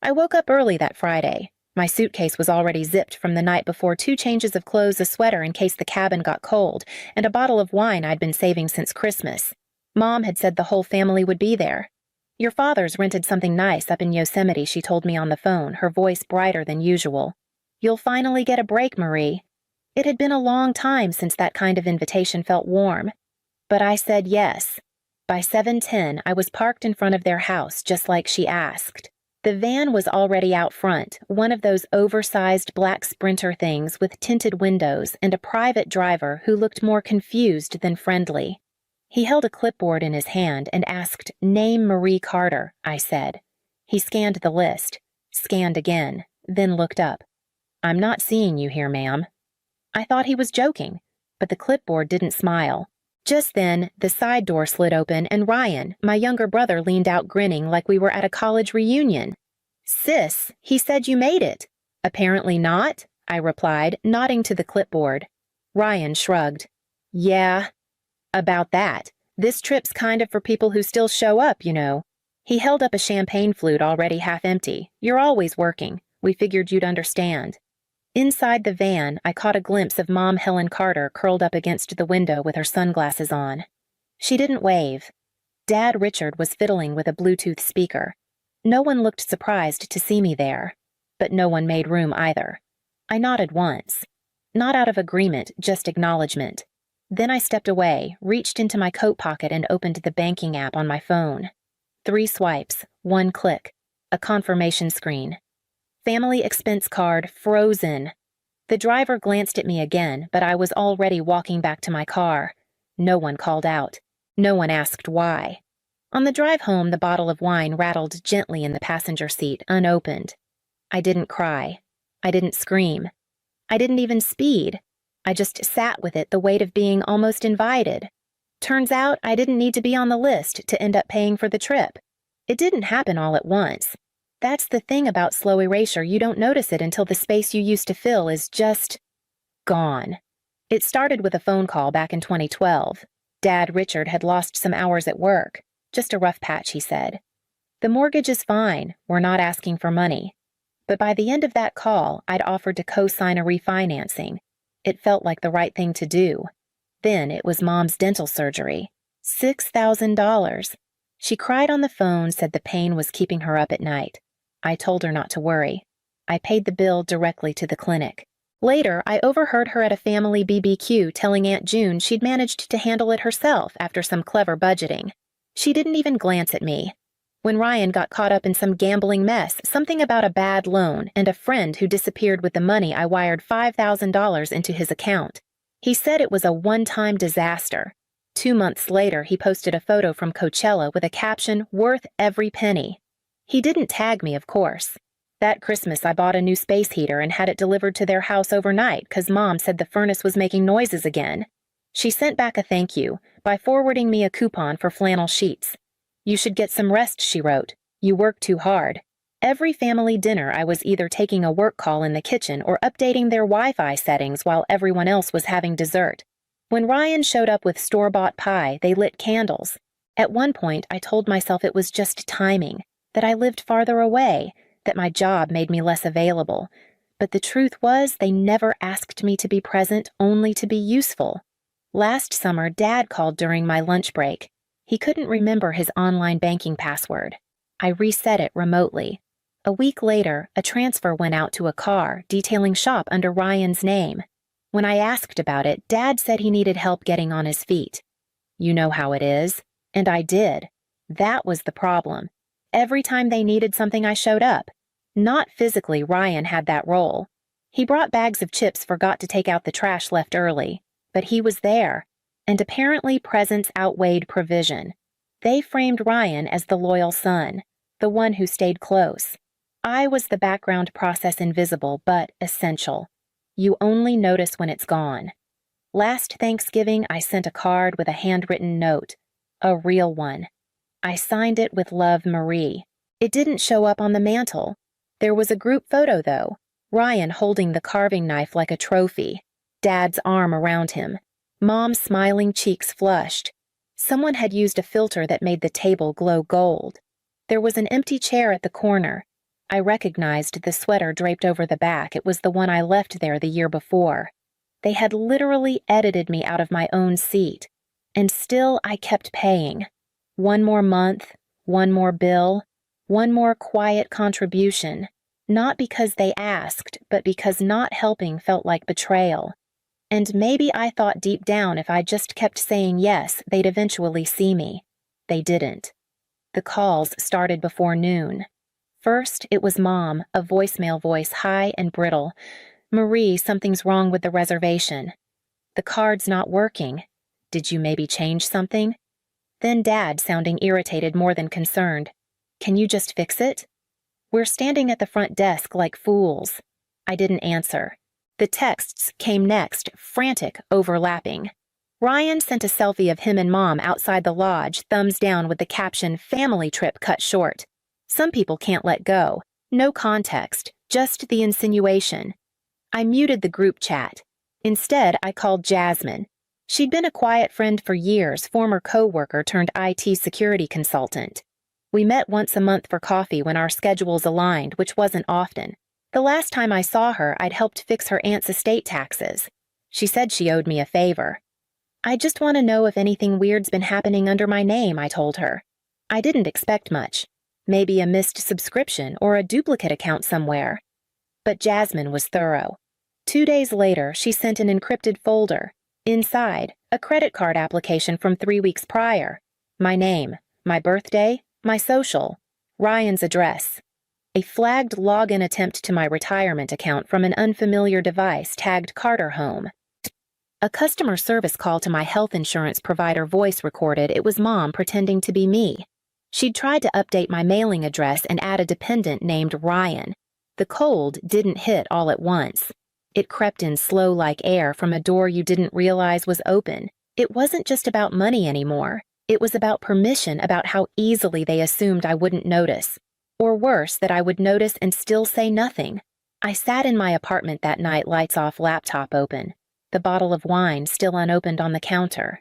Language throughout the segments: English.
I woke up early that Friday. My suitcase was already zipped from the night before, 2 changes of clothes, a sweater in case the cabin got cold, and a bottle of wine I'd been saving since Christmas. Mom had said the whole family would be there. "Your father's rented something nice up in Yosemite," she told me on the phone, her voice brighter than usual. "You'll finally get a break, Marie." It had been a long time since that kind of invitation felt warm. But I said yes. By 7:10, I was parked in front of their house, just like she asked. The van was already out front, one of those oversized black Sprinter things with tinted windows and a private driver who looked more confused than friendly. He held a clipboard in his hand and asked, "Name Marie Carter," I said. He scanned the list, scanned again, then looked up. "I'm not seeing you here, ma'am." I thought he was joking, but the clipboard didn't smile. Just then, the side door slid open and Ryan, my younger brother, leaned out grinning like we were at a college reunion. "Sis, he said you made it." "Apparently not," I replied, nodding to the clipboard. Ryan shrugged. "Yeah, about that. This trip's kind of for people who still show up, you know." He held up a champagne flute already half empty. "You're always working. We figured you'd understand." Inside the van, I caught a glimpse of Mom Helen Carter curled up against the window with her sunglasses on. She didn't wave. Dad Richard was fiddling with a Bluetooth speaker. No one looked surprised to see me there, but no one made room either. I nodded once. Not out of agreement, just acknowledgement. Then I stepped away, reached into my coat pocket and opened the banking app on my phone. 3 swipes, 1 click, a confirmation screen. Family expense card frozen. The driver glanced at me again, but I was already walking back to my car. No one called out. No one asked why. On the drive home, the bottle of wine rattled gently in the passenger seat, unopened. I didn't cry. I didn't scream. I didn't even speed. I just sat with it, the weight of being almost invited. Turns out I didn't need to be on the list to end up paying for the trip. It didn't happen all at once. That's the thing about slow erasure, you don't notice it until the space you used to fill is just gone. It started with a phone call back in 2012. Dad Richard had lost some hours at work. "Just a rough patch," he said. "The mortgage is fine, we're not asking for money." But by the end of that call, I'd offered to co-sign a refinancing. It felt like the right thing to do. Then it was Mom's dental surgery. $6,000. She cried on the phone, said the pain was keeping her up at night. I told her not to worry. I paid the bill directly to the clinic. Later, I overheard her at a family BBQ telling Aunt June she'd managed to handle it herself after some clever budgeting. She didn't even glance at me. When Ryan got caught up in some gambling mess, something about a bad loan and a friend who disappeared with the money, I wired $5,000 into his account. He said it was a one-time disaster. 2 months later, he posted a photo from Coachella with a caption, "Worth every penny." He didn't tag me, of course. That Christmas, I bought a new space heater and had it delivered to their house overnight because Mom said the furnace was making noises again. She sent back a thank you by forwarding me a coupon for flannel sheets. "You should get some rest," she wrote. "You work too hard." Every family dinner, I was either taking a work call in the kitchen or updating their Wi-Fi settings while everyone else was having dessert. When Ryan showed up with store-bought pie, they lit candles. At one point, I told myself it was just timing, that I lived farther away, that my job made me less available. But the truth was, they never asked me to be present, only to be useful. Last summer, Dad called during my lunch break. He couldn't remember his online banking password. I reset it remotely. A week later, a transfer went out to a car detailing shop under Ryan's name. When I asked about it, Dad said he needed help getting on his feet. You know how it is. And I did. That was the problem. Every time they needed something, I showed up. Not physically, Ryan had that role. He brought bags of chips, forgot to take out the trash left early. But he was there. And apparently presence outweighed provision. They framed Ryan as the loyal son, the one who stayed close. I was the background process, invisible but essential. You only notice when it's gone. Last Thanksgiving, I sent a card with a handwritten note. A real one. I signed it with "Love, Marie." It didn't show up on the mantle. There was a group photo, though. Ryan holding the carving knife like a trophy. Dad's arm around him. Mom's smiling cheeks flushed. Someone had used a filter that made the table glow gold. There was an empty chair at the corner. I recognized the sweater draped over the back. It was the one I left there the year before. They had literally edited me out of my own seat. And still I kept paying. One more month, one more bill, one more quiet contribution. Not because they asked, but because not helping felt like betrayal. And maybe I thought deep down if I just kept saying yes, they'd eventually see me. They didn't. The calls started before noon. First, it was Mom, a voicemail voice high and brittle. "Marie, something's wrong with the reservation." "The card's not working." "Did you maybe change something?" Then Dad, sounding irritated more than concerned. "Can you just fix it?" "We're standing at the front desk like fools." I didn't answer. The texts came next, frantic, overlapping. Ryan sent a selfie of him and Mom outside the lodge, thumbs down with the caption, "Family trip cut short." Some people can't let go. No context, just the insinuation. I muted the group chat. Instead, I called Jasmine. She'd been a quiet friend for years, former co-worker turned IT security consultant. We met once a month for coffee when our schedules aligned, which wasn't often. The last time I saw her, I'd helped fix her aunt's estate taxes. She said she owed me a favor. "I just want to know if anything weird's been happening under my name," I told her. I didn't expect much. Maybe a missed subscription or a duplicate account somewhere. But Jasmine was thorough. 2 days later, she sent an encrypted folder. Inside, a credit card application from 3 weeks prior. My name, my birthday, my social, Ryan's address. A flagged login attempt to my retirement account from an unfamiliar device tagged Carter Home. A customer service call to my health insurance provider voice recorded. It was Mom pretending to be me. She'd tried to update my mailing address and add a dependent named Ryan. The cold didn't hit all at once. It crept in slow like air from a door you didn't realize was open. It wasn't just about money anymore. It was about permission, about how easily they assumed I wouldn't notice. Or worse, that I would notice and still say nothing. I sat in my apartment that night, lights off, laptop open. The bottle of wine still unopened on the counter.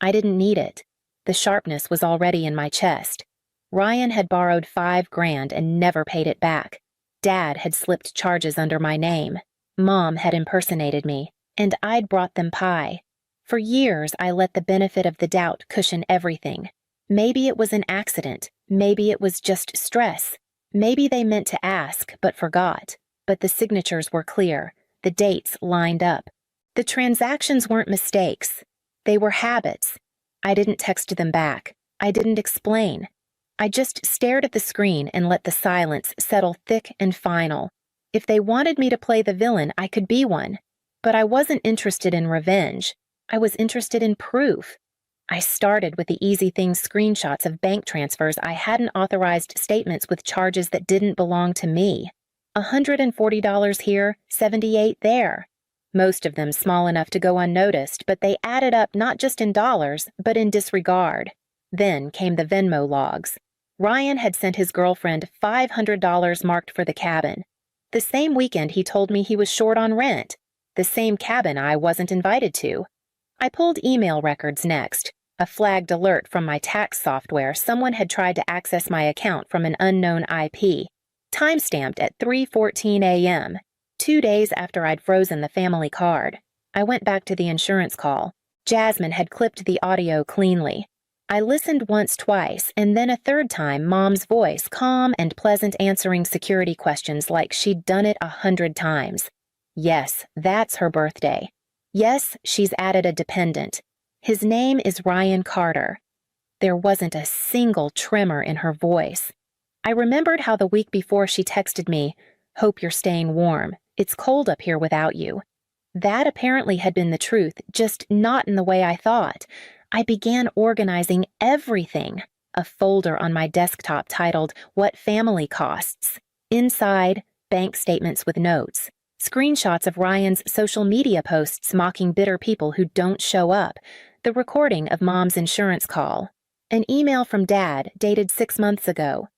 I didn't need it. The sharpness was already in my chest. Ryan had borrowed $5,000 and never paid it back. Dad had slipped charges under my name. Mom had impersonated me, and I'd brought them pie. For years, I let the benefit of the doubt cushion everything. Maybe it was an accident. Maybe it was just stress. Maybe they meant to ask, but forgot. But the signatures were clear. The dates lined up. The transactions weren't mistakes. They were habits. I didn't text them back. I didn't explain. I just stared at the screen and let the silence settle thick and final. If they wanted me to play the villain, I could be one. But I wasn't interested in revenge. I was interested in proof. I started with the easy things, screenshots of bank transfers I hadn't authorized, statements with charges that didn't belong to me. $140 here, $78 there. Most of them small enough to go unnoticed, but they added up not just in dollars, but in disregard. Then came the Venmo logs. Ryan had sent his girlfriend $500 marked for the cabin. The same weekend he told me he was short on rent. The same cabin I wasn't invited to. I pulled email records next. A flagged alert from my tax software. Someone had tried to access my account from an unknown IP. Timestamped at 3:14 a.m., 2 days after I'd frozen the family card. I went back to the insurance call. Jasmine had clipped the audio cleanly. I listened once, twice, and then a third time, Mom's voice, calm and pleasant, answering security questions like she'd done it 100 times. Yes, that's her birthday. Yes, she's added a dependent. His name is Ryan Carter. There wasn't a single tremor in her voice. I remembered how the week before she texted me, "Hope you're staying warm. It's cold up here without you." That apparently had been the truth, just not in the way I thought. I began organizing everything. A folder on my desktop titled, "What Family Costs." Inside, bank statements with notes. Screenshots of Ryan's social media posts mocking bitter people who don't show up. The recording of Mom's insurance call. An email from Dad dated 6 months ago.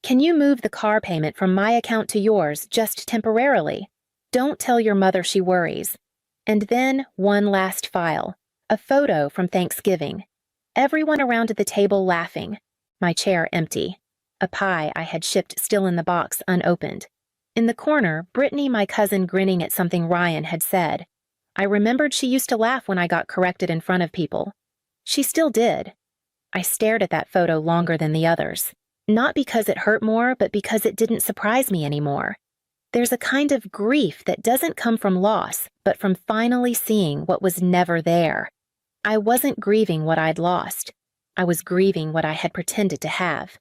"Can you move the car payment from my account to yours just temporarily? Don't tell your mother she worries." And then one last file. A photo from Thanksgiving. Everyone around the table laughing. My chair empty. a pie I had shipped still in the box unopened. In the corner, Brittany, my cousin, grinning at something Ryan had said. I remembered she used to laugh when I got corrected in front of people. She still did. I stared at that photo longer than the others. Not because it hurt more, but because it didn't surprise me anymore. There's a kind of grief that doesn't come from loss, but from finally seeing what was never there. I wasn't grieving what I'd lost. I was grieving what I had pretended to have.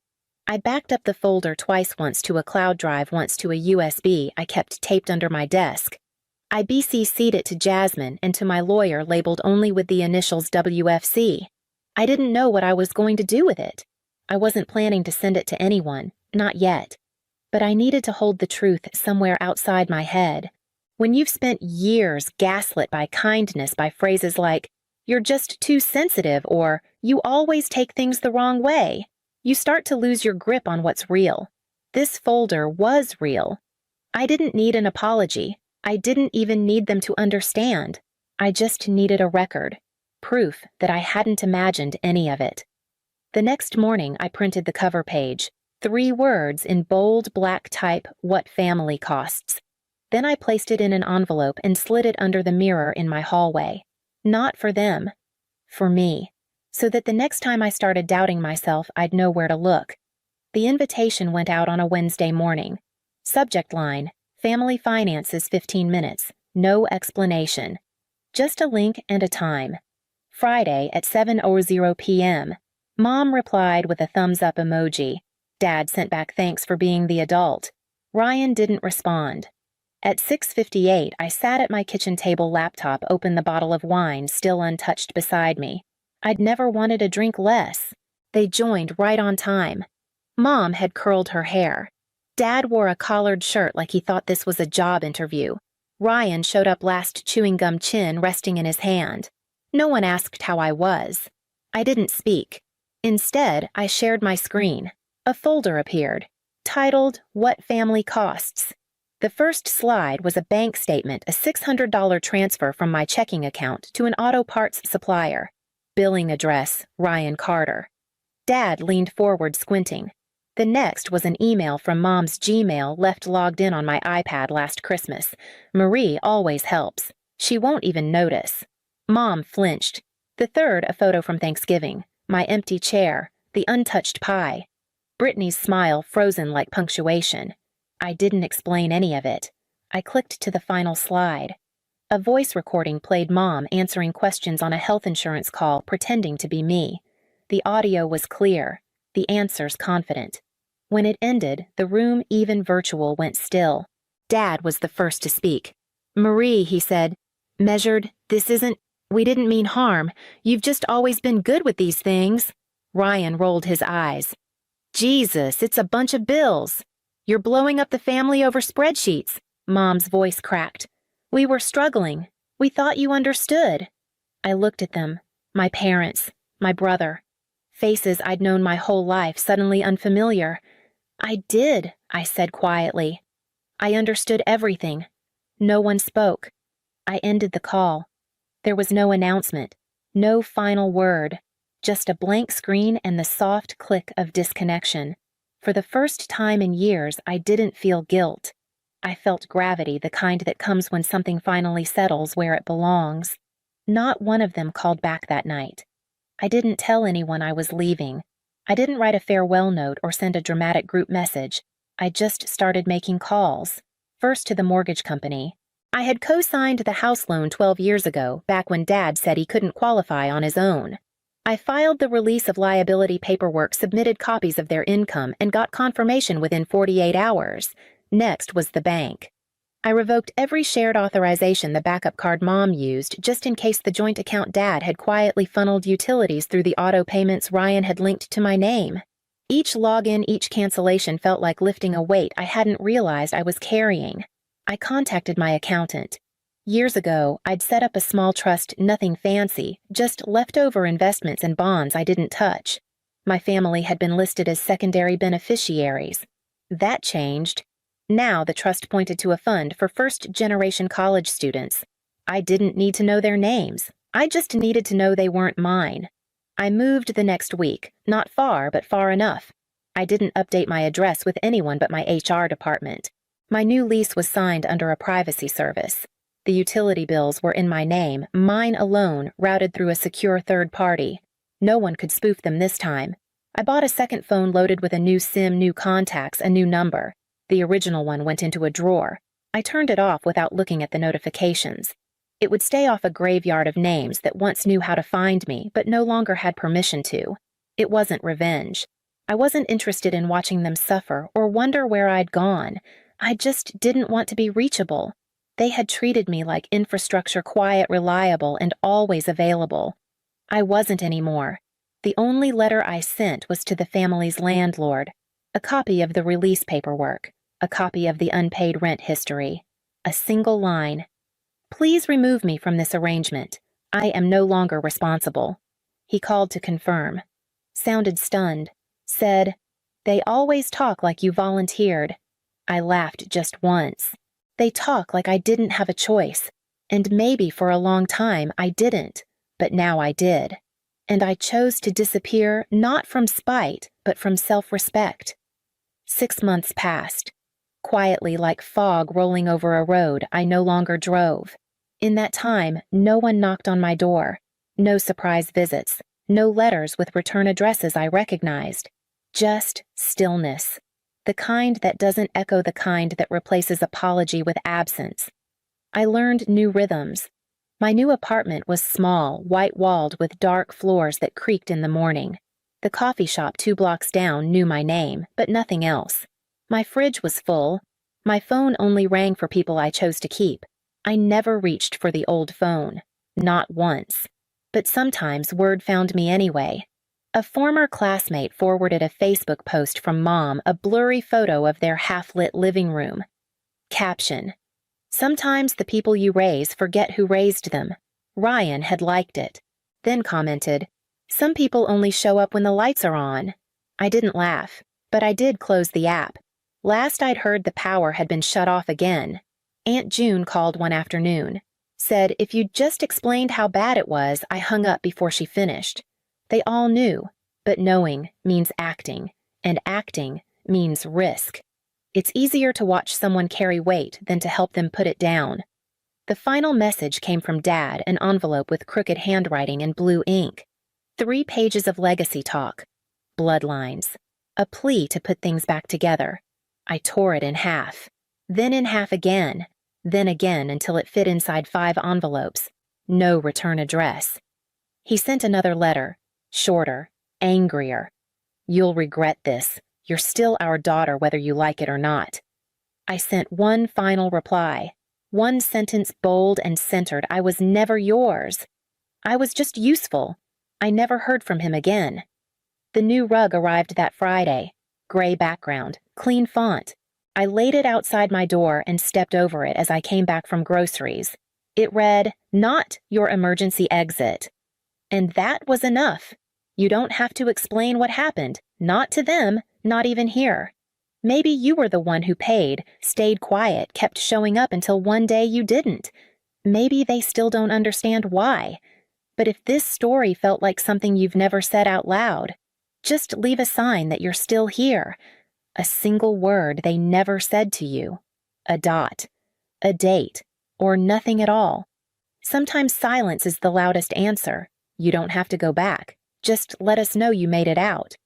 I backed up the folder twice, once to a cloud drive, once to a USB I kept taped under my desk. I BCC'd it to Jasmine and to my lawyer, labeled only with the initials WFC. I didn't know what I was going to do with it. I wasn't planning to send it to anyone, not yet. But I needed to hold the truth somewhere outside my head. When you've spent years gaslit by kindness, by phrases like, "You're just too sensitive," or "You always take things the wrong way," you start to lose your grip on what's real. This folder was real. I didn't need an apology. I didn't even need them to understand. I just needed a record, proof that I hadn't imagined any of it. The next morning, I printed the cover page, 3 words in bold black type, "What family costs." Then I placed it in an envelope and slid it under the mirror in my hallway. Not for them, for me, so that the next time I started doubting myself, I'd know where to look. The invitation went out on a Wednesday morning. Subject line, "Family finances 15 minutes, no explanation." Just a link and a time. Friday at 7:00 p.m. Mom replied with a thumbs up emoji. Dad sent back thanks for being the adult. Ryan didn't respond. At 6:58, I sat at my kitchen table laptop, opened the bottle of wine still untouched beside me. I'd never wanted a drink less. They joined right on time. Mom had curled her hair. Dad wore a collared shirt like he thought this was a job interview. Ryan showed up last, chewing gum, chin resting in his hand. No one asked how I was. I didn't speak. Instead, I shared my screen. A folder appeared, titled "What Family Costs." The first slide was a bank statement, a $600 transfer from my checking account to an auto parts supplier. Billing address, Ryan Carter. Dad leaned forward, squinting. The next was an email from Mom's Gmail, left logged in on my iPad last Christmas. Marie always helps. She won't even notice. Mom flinched. The third, a photo from Thanksgiving. My empty chair, the untouched pie. Brittany's smile frozen like punctuation. I didn't explain any of it. I clicked to the final slide. A voice recording played Mom answering questions on a health insurance call, pretending to be me. The audio was clear, the answers confident. When it ended, the room, even virtual, went still. Dad was the first to speak. "Marie," he said, "measured, we didn't mean harm. You've just always been good with these things." Ryan rolled his eyes. "Jesus, it's a bunch of bills. You're blowing up the family over spreadsheets." Mom's voice cracked. "We were struggling. We thought you understood." I looked at them, my parents, my brother. Faces I'd known my whole life, suddenly unfamiliar. "I did," I said quietly. "I understood everything." No one spoke. I ended the call. There was no announcement, no final word, just a blank screen and the soft click of disconnection. For the first time in years, I didn't feel guilt. I felt gravity, the kind that comes when something finally settles where it belongs. Not one of them called back that night. I didn't tell anyone I was leaving. I didn't write a farewell note or send a dramatic group message. I just started making calls. First to the mortgage company. I had co-signed the house loan 12 years ago, back when Dad said he couldn't qualify on his own. I filed the release of liability paperwork, submitted copies of their income, and got confirmation within 48 hours. Next was the bank. I revoked every shared authorization the backup card Mom used, just in case the joint account Dad had quietly funneled utilities through the auto payments Ryan had linked to my name. Each login, each cancellation felt like lifting a weight I hadn't realized I was carrying. I contacted my accountant. Years ago, I'd set up a small trust, nothing fancy, just leftover investments and bonds I didn't touch. My family had been listed as secondary beneficiaries. That changed. Now the trust pointed to a fund for first-generation college students. I didn't need to know their names. I just needed to know they weren't mine. I moved the next week, not far, but far enough. I didn't update my address with anyone but my HR department. My new lease was signed under a privacy service. The utility bills were in my name, mine alone, routed through a secure third party. No one could spoof them this time. I bought a second phone loaded with a new SIM, new contacts, a new number. The original one went into a drawer. I turned it off without looking at the notifications. It would stay off a graveyard of names that once knew how to find me but no longer had permission to. It wasn't revenge. I wasn't interested in watching them suffer or wonder where I'd gone. I just didn't want to be reachable. They had treated me like infrastructure, quiet, reliable, and always available. I wasn't anymore. The only letter I sent was to the family's landlord. A copy of the release paperwork. A copy of the unpaid rent history. A single line. Please remove me from this arrangement. I am no longer responsible. He called to confirm. Sounded stunned. Said, "They always talk like you volunteered." I laughed just once. They talk like I didn't have a choice. And maybe for a long time I didn't. But now I did. And I chose to disappear not from spite, but from self-respect. 6 months passed. Quietly, like fog rolling over a road, I no longer drove. In that time, no one knocked on my door. No surprise visits. No letters with return addresses I recognized. Just stillness. The kind that doesn't echo the kind that replaces apology with absence. I learned new rhythms. My new apartment was small, white-walled with dark floors that creaked in the morning. The coffee shop 2 blocks down knew my name, but nothing else. My fridge was full. My phone only rang for people I chose to keep. I never reached for the old phone. Not once. But sometimes word found me anyway. A former classmate forwarded a Facebook post from Mom, a blurry photo of their half-lit living room. Caption: "Sometimes the people you raise forget who raised them." Ryan had liked it. Then commented, "Some people only show up when the lights are on." I didn't laugh, but I did close the app. Last I'd heard, the power had been shut off again. Aunt June called one afternoon. Said if you'd just explained how bad it was, I hung up before she finished. They all knew, but knowing means acting, and acting means risk. It's easier to watch someone carry weight than to help them put it down. The final message came from Dad, an envelope with crooked handwriting and blue ink. 3 pages of legacy talk. Bloodlines. A plea to put things back together. I tore it in half. Then in half again. Then again until it fit inside 5 envelopes. No return address. He sent another letter. Shorter. Angrier. "You'll regret this. You're still our daughter whether you like it or not." I sent one final reply. One sentence bold and centered. I was never yours. I was just useful. I never heard from him again. The new rug arrived that Friday. Gray background. Clean font. I laid it outside my door and stepped over it as I came back from groceries. It read, "Not your emergency exit." And that was enough. You don't have to explain what happened. Not to them, not even here. Maybe you were the one who paid, stayed quiet, kept showing up until one day you didn't. Maybe they still don't understand why. But if this story felt like something you've never said out loud, just leave a sign that you're still here. A single word they never said to you. A dot. A date. Or nothing at all. Sometimes silence is the loudest answer. You don't have to go back. Just let us know you made it out.